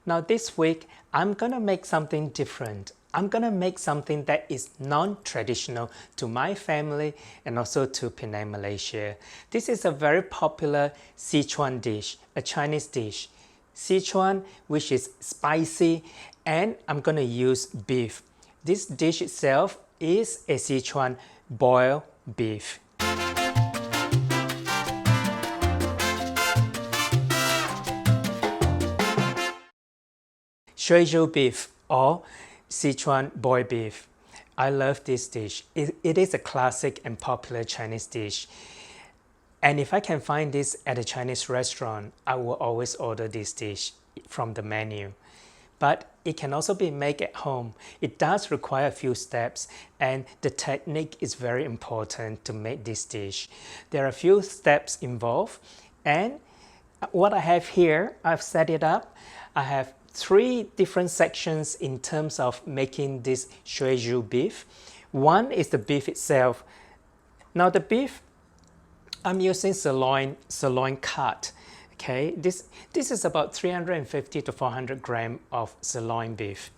Now this week, I'm gonna make something different. I'm gonna make something that is non-traditional to my family and also to Penang, Malaysia. This is a very popular Sichuan dish, a Chinese dish. Sichuan, which is spicy, and I'm gonna use beef. This dish itself is a Sichuan boiled beef. Shuizhou beef or Sichuan boiled beef. I love this dish. It is a classic and popular Chinese dish. And if I can find this at a Chinese restaurant, I will always order this dish from the menu. But it can also be made at home. It does require a few steps, and the technique is very important to make this dish. There are a few steps involved, and what I have here, I've set it up. I have 3 different sections in terms of making this Shuizhou beef. One is the beef itself. Now the beef, I'm using sirloin cut. Okay, this is about 350 to 400 grams of sirloin beef.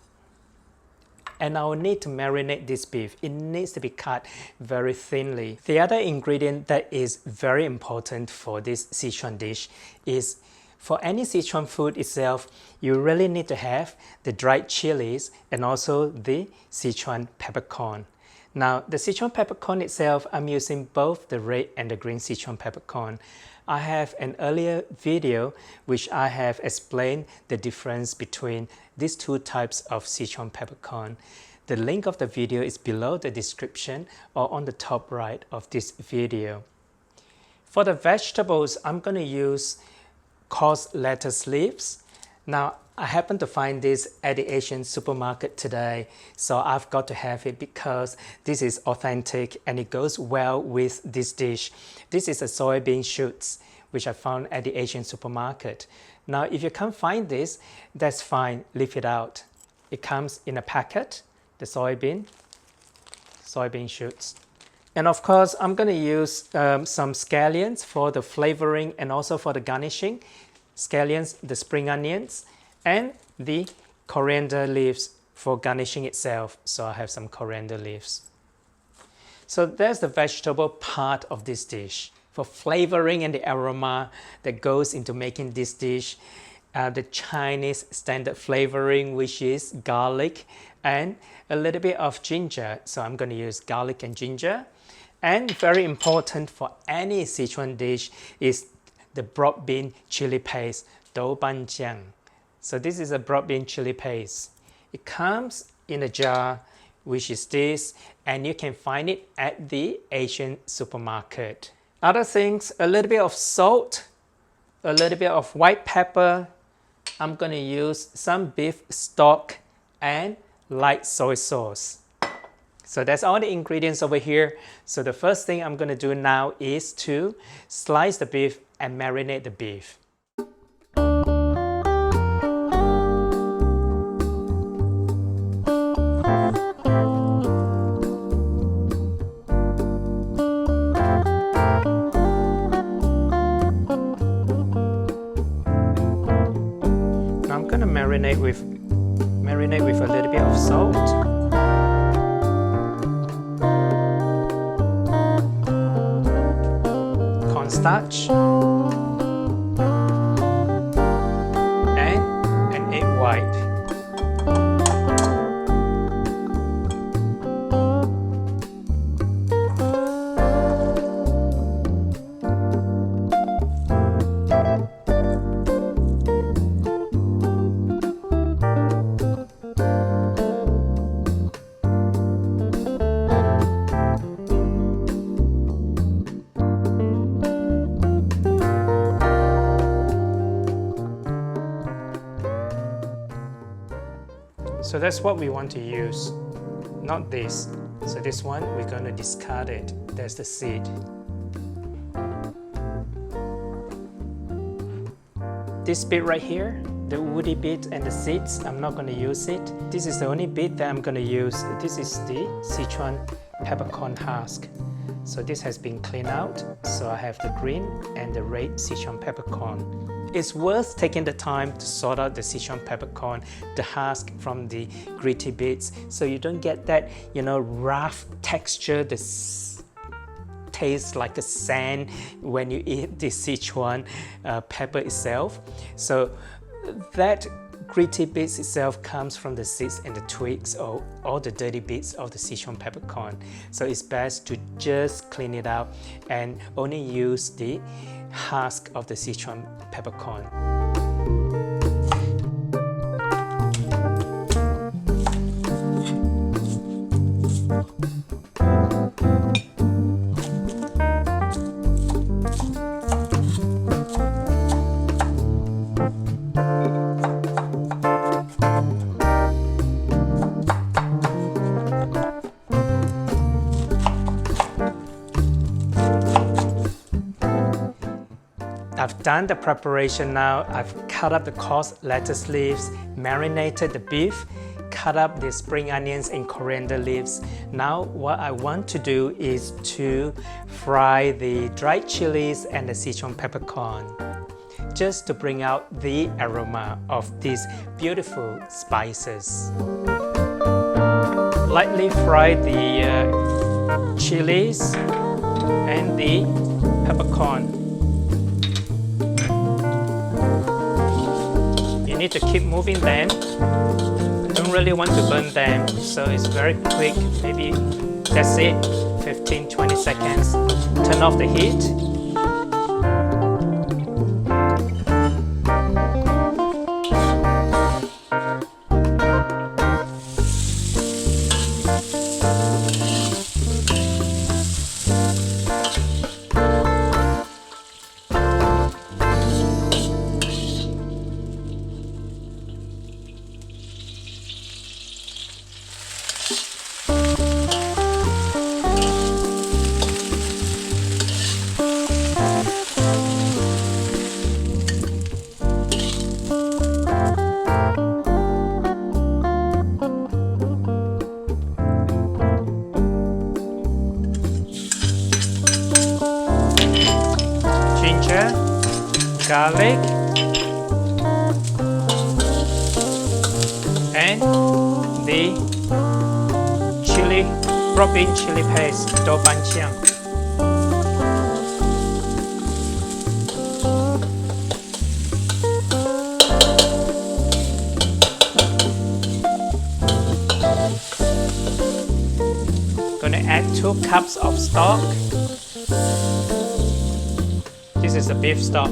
And I will need to marinate this beef. It needs to be cut very thinly. The other ingredient that is very important for this Sichuan dish is, for any Sichuan food itself, you really need to have the dried chilies and also the Sichuan peppercorn. Now, the Sichuan peppercorn itself, I'm using both the red and the green Sichuan peppercorn. I have an earlier video which I have explained the difference between these 2 types of Sichuan peppercorn. The link of the video is below the description or on the top right of this video. For the vegetables, I'm going to use coarse lettuce leaves. Now, I happen to find this at the Asian supermarket today, so I've got to have it because this is authentic and it goes well with this dish. This is a soybean shoots, which I found at the Asian supermarket. Now, if you can't find this, that's fine, leave it out. It comes in a packet, the soybean shoots. And of course, I'm going to use some scallions for the flavoring and also for the garnishing. Scallions, the spring onions, and the coriander leaves for garnishing itself. So I have some coriander leaves. So there's the vegetable part of this dish. For flavoring and the aroma that goes into making this dish, the Chinese standard flavoring, which is garlic and a little bit of ginger. So I'm going to use garlic and ginger. And very important for any Sichuan dish is the broad bean chili paste, doubanjiang. So this is a broad bean chili paste. It comes in a jar, which is this, and you can find it at the Asian supermarket. Other things, a little bit of salt, a little bit of white pepper. I'm going to use some beef stock and light soy sauce. So that's all the ingredients over here. So the first thing I'm going to do now is to slice the beef and marinate the beef. Now I'm going to marinate with a little bit of salt. Starch and an egg white. So that's what we want to use, not this. So this one, we're going to discard it. There's the seed. This bit right here, the woody bit and the seeds, I'm not going to use it. This is the only bit that I'm going to use. This is the Sichuan peppercorn husk. So this has been cleaned out. So I have the green and the red Sichuan peppercorn. it's worth taking the time to sort out the Sichuan peppercorn, the husk from the gritty bits, so you don't get that, rough texture, tastes like a sand when you eat the Sichuan pepper itself. So that gritty bits itself comes from the seeds and the twigs, or all the dirty bits of the Sichuan peppercorn. So it's best to just clean it out and only use the husk of the Sichuan peppercorn. I've done the preparation now. I've cut up the coarse lettuce leaves, marinated the beef, cut up the spring onions and coriander leaves. Now what I want to do is to fry the dried chilies and the Sichuan peppercorn, just to bring out the aroma of these beautiful spices. Lightly fry the chilies and the peppercorn. You need to keep moving them. Don't really want to burn them, so it's very quick. Maybe that's it, 15-20 seconds. Turn off the heat. Garlic and the chili, raw bean chili paste, doubanjiang. Gonna add 2 cups of stock. This is the beef stock.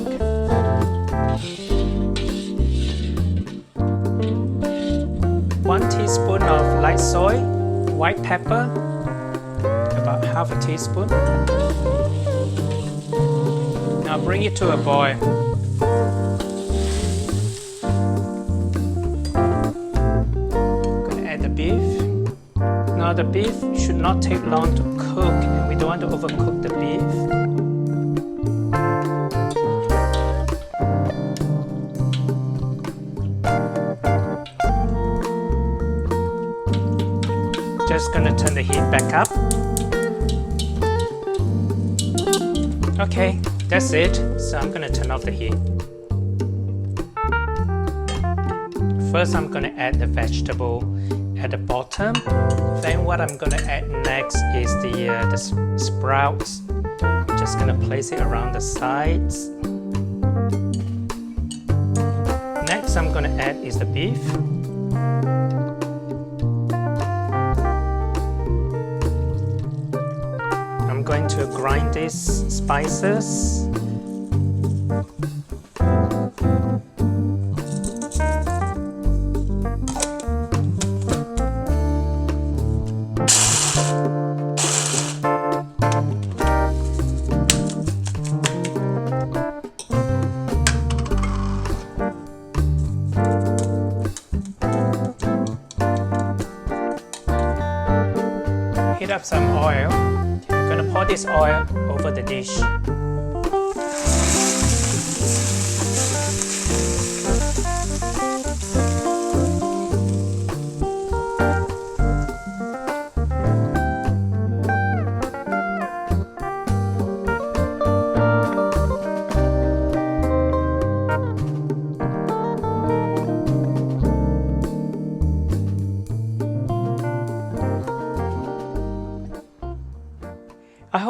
1 teaspoon of light soy, white pepper, about half a teaspoon. Now bring it to a boil. Gonna add the beef. Now the beef should not take long to cook, and we don't want to overcook the beef. Just gonna turn the heat back up. Okay, that's it. So I'm gonna turn off the heat. First, I'm gonna add the vegetable at the bottom. Then what I'm gonna add next is the sprouts. I'm just gonna place it around the sides. Next, I'm gonna add is the beef. I'm going to grind these spices. Heat up some oil. I'm gonna pour this oil over the dish.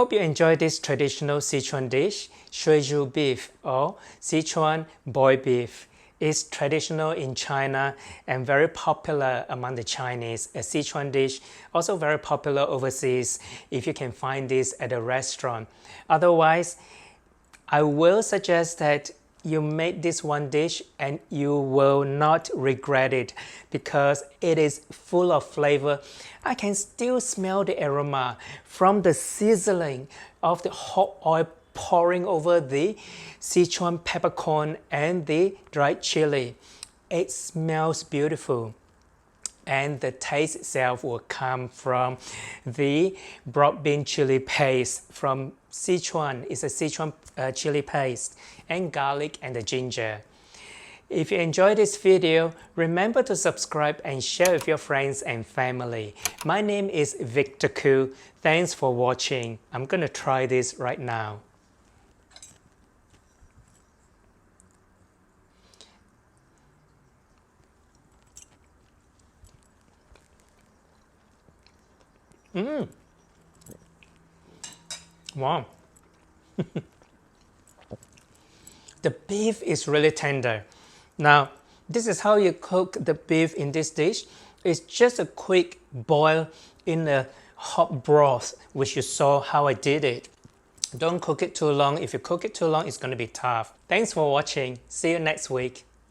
hope you enjoyed this traditional Sichuan dish, Shuizhu beef or Sichuan boy beef. It's traditional in China and very popular among the Chinese. A Sichuan dish, also very popular overseas if you can find this at a restaurant. Otherwise, I will suggest that you make this one dish and you will not regret it because it is full of flavor. I can still smell the aroma from the sizzling of the hot oil pouring over the Sichuan peppercorn and the dried chili. It smells beautiful. And the taste itself will come from the broad bean chili paste from Sichuan. It's a Sichuan chili paste and garlic and the ginger. If you enjoyed this video, remember to subscribe and share with your friends and family. My name is Victor Khoo. Thanks for watching. I'm gonna try this right now. Wow. The beef is really tender. Now, this is how you cook the beef in this dish. It's just a quick boil in a hot broth, which you saw how I did it. Don't cook it too long. If you cook it too long, it's going to be tough. Thanks for watching. See you next week.